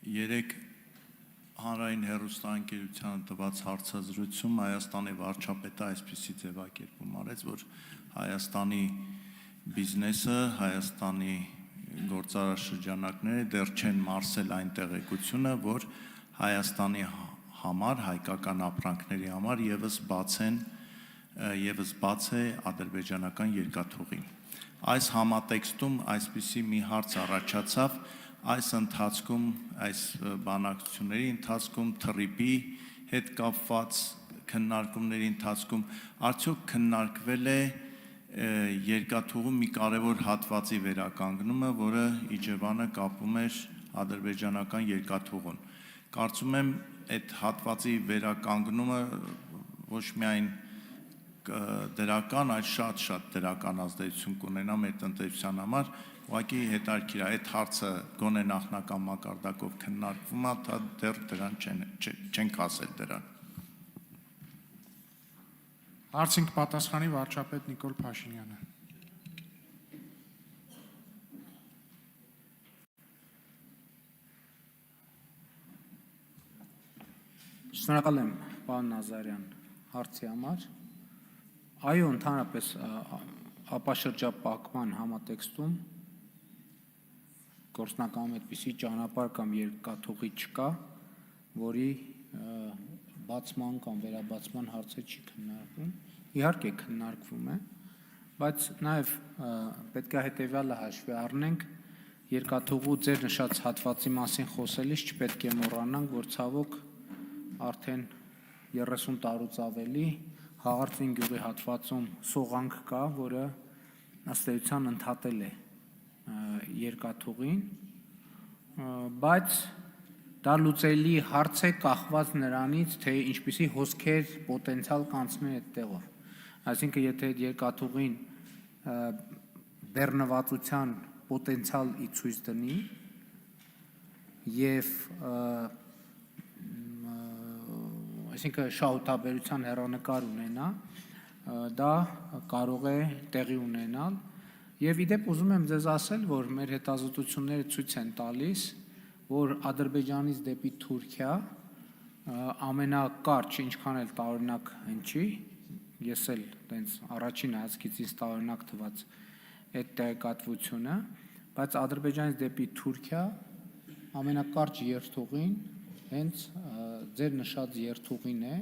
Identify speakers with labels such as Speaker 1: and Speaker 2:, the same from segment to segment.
Speaker 1: Երեք հանրային հեռուստաընկերությանը տված հարցազրույցում Հայաստանի վարչապետը այսպիսի ձևակերպում արեց, որ Հայաստանի բիզնեսը, Հայաստանի գործարարշրջանակները դեռ չեն մարսել այն տեղեկությունը, որ Հայաստանի համար, հայկական ապրանքների համար եւս բաց է ադրբեջանական երկաթուղին։ Այս համատեքստում այսպիսի մի հարց առաջացավ, այս ընթացքում, այս բանակցությունների ընթացքում, թռիփի հետ կապված քննարկումների ընթացքում արդյոք քննարկվել է երկաթուղու մի կարևոր հատվածի վերականգնումը, որը Իջևանը կապում էր ադրբեջանական երկաթուղուն։ Կարծում եմ, այդ հատվածի վերականգնումը ոչ միայն դրական, այլ շատ դրական ազդեցություն կունենա մեր տնտեսության համար, ուղղակի հետաքրքիր է այդ հարցը գոնե նախնական մակարդակով քննարկվում է, դա դեռ դրան չենք ասել դրան։
Speaker 2: Հարցին կպատասխանի վարչապետ Նիկոլ Փաշինյանը։
Speaker 3: Շնորհակալ եմ, պարոն Նազարյան, հարցի համար։ Այո, ընդհանրապես ապաշրջապակման համատեքստում գործնականում այդպիսի ճանապարհ կամ երկաթուղի չկա, որի բացման կամ վերաբացման հարցը չի քննարկվում, իհարկե քննարկվում է, բայց նաև պետք է հետևյալը հաշվի առնենք, երկաթուղու ձեր նշած հատվածի մասին խոսելիս չպետք է մոռանանք, որ ցավոք արդեն 30 տարուց ավելի Հաղարծին գյուղի հատվածում սողանք կա, որը ըստ էության ընդհատել է երկաթուղին, բայց դա լուծելի հարց է կախված նրանից, թե ինչպիսի հոսքեր պոտենցիալ կանցնի այդ տեղով։ Այսինքն, եթե այդ երկաթուղին բեռնվածության պոտենցիալ ի ցույց դնի եւ այսինքն շահութաբերության հեռանկար ունենա, դա կարող է տեղի ունենալ եւ իդեպ ուզում եմ ձեզ ասել, որ մեր հետազոտությունները ցույց են տալիս, որ Ադրբեջանից դեպի Թուրքիա ամենակարճ, ինչքան էլ տարօրինակ հնչի, ես էլ տենց առաջին հայացքից տարօրինակ թվաց այդ տեղեկատվությունը, բայց Ադրբեջանից դեպի Թուրքիա ամենակարճ երթուղին հենց ձեր նշած երթուղին է,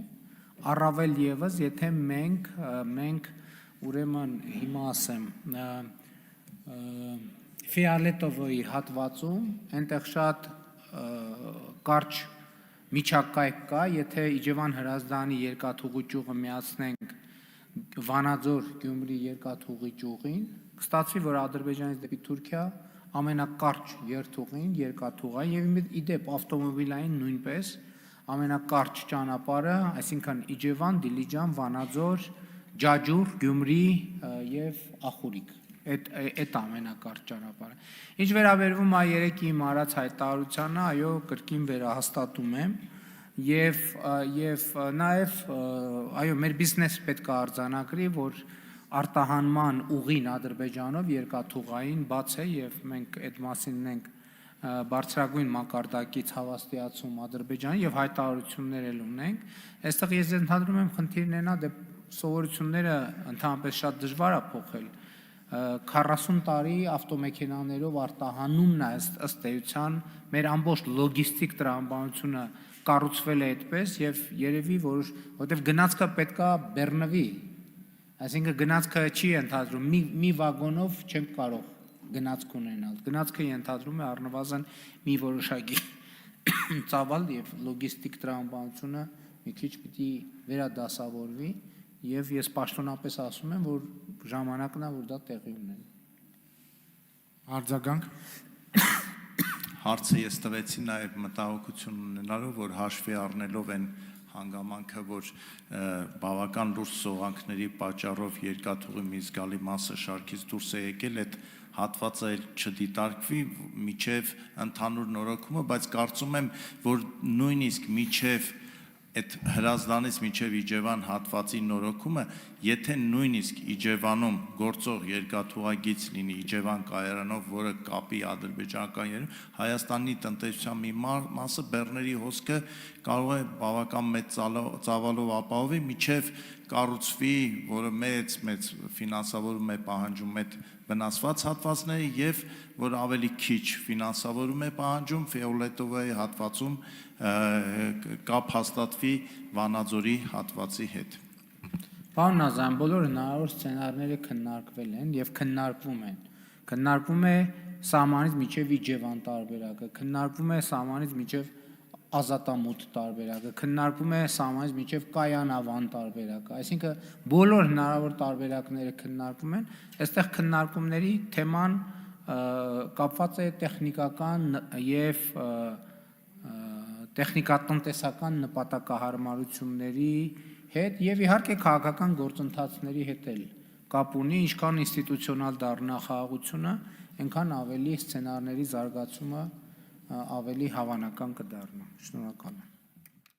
Speaker 3: առավել եւս, եթե մենք ուրեմն հիմա ասեմ Ֆիալետովոյի հատվածում այնտեղ շատ կարճ միջակայք կա, եթե Իջևան Հրազդանի երկաթուղի ճյուղը միացնենք Վանաձոր Գյումրի երկաթուղի ճյուղին, կստացվի, որ Ադրբեջանից դեպի Թուրքիա ամենակարճ երթուղին, երկաթուղային եւ իդեպ ավտոմոբիլային նույնպես ամենակարճ ճանապարհը, այսինքն Իջևան, Դիլիջան, Վանաձոր, Ջաջուր, Գյումրի եւ Ախուրիկ։ Այդ ամենակարճ ճանապարհը։ Ինչ վերաբերվում է երեկի իմ արած հայտարարությանը, այո, կրկին վերահաստատում եմ եւ նաեւ այո, մեր բիզնեսը պետք է արձանագրի, որ արտահանման ուղին Ադրբեջանով երկաթուղային բաց է եւ մենք այդ մասին ունենք բարձրագույն մակարդակից հավաստիացում Ադրբեջանի եւ հայտարարություններ էլ ունենք։ Այստեղ ես ընդհանրում եմ խնդիրն այնա, դե սովորությունները ընդհանրապես շատ դժվար է փոխել։ 40 տարի ավտոմեքենաներով արտահանումն է ըստ էության մեր ամբողջ լոգիստիկ տրամաբանությունը կառուցվել է այդպես եւ երևի որովհետեւ գնացքը պետքա բեռնվի, այսինքն գնացքը չի ենթադրում մի վագոնով չենք կարող գնացք ունենալ, գնացքը ենթադրում է առնվազն մի որոշակի ծավալ եւ լոգիստիկ տրամաբանությունը մի քիչ պիտի վերադասավորվի եւ ես պաշտոնապես ասում եմ, որ ժամանակն է, որ դա տեղի ունենա։
Speaker 2: Արձագանք։
Speaker 1: Հարցը ես տվեցի նաեւ մտահոգություն ունենալով, որ հաշվի առնելով են հանգամանքը, որ բավական լուրջ սողանքների պատճառով երկաթուղի մի զգալի մասը շարքից դուրս է եկել, այդ հատվածը էլ չդիտարկվի միջև ընդհանուր նորոգումը, բայց կարծում եմ, որ նույնիսկ միջև այդ հրազդանից մինչև Իջևան հատվածի նորոգումը, եթե նույնիսկ Իջևանում գործող երկաթուղագիծ լինի Իջևան կայարանով, որը կապի ադրբեջանական երում, Հայաստանի տնտեսության մի մասը բեռների հոսքը կարող է բավական մեծ ծավալով ապահովի, միջև կառուցվի, որը մեծ ֆինանսավորում է պահանջում այդ վնասված հատվածները եւ որ ավելի քիչ ֆինանսավորում է պահանջում Ֆիոլետովայի հատվածում կապ հաստատվի Վանաձորի հատվածի հետ։
Speaker 3: Պարոն Նազարյան, բոլոր հնարավոր սցենարները քննարկվել են եւ քննարկվում են։ Քննարկվում է սահմանից միջև Իջևան տարբերակը, քննարկվում է սահմանից միջև Ազատամուտ տարբերակը, քննարկվում է սահմանից միջև Կայանավան տարբերակը, այսինքն բոլոր հնարավոր տարբերակները քննարկվում են, այստեղ քննարկումների թեման կապված է տեխնիկական եւ տեխնիկատնտեսական նպատակահարմարությունների հետ եւ իհարկե քաղաքական գործընթացների հետ էլ կապ ունի, ինչքան ինստիտուցիոնալ դառնա խաղաղությունը, այնքան ավելի սցենարների զարգացումը ավելի հավանական կդառնա։ Շնորհակալ եմ։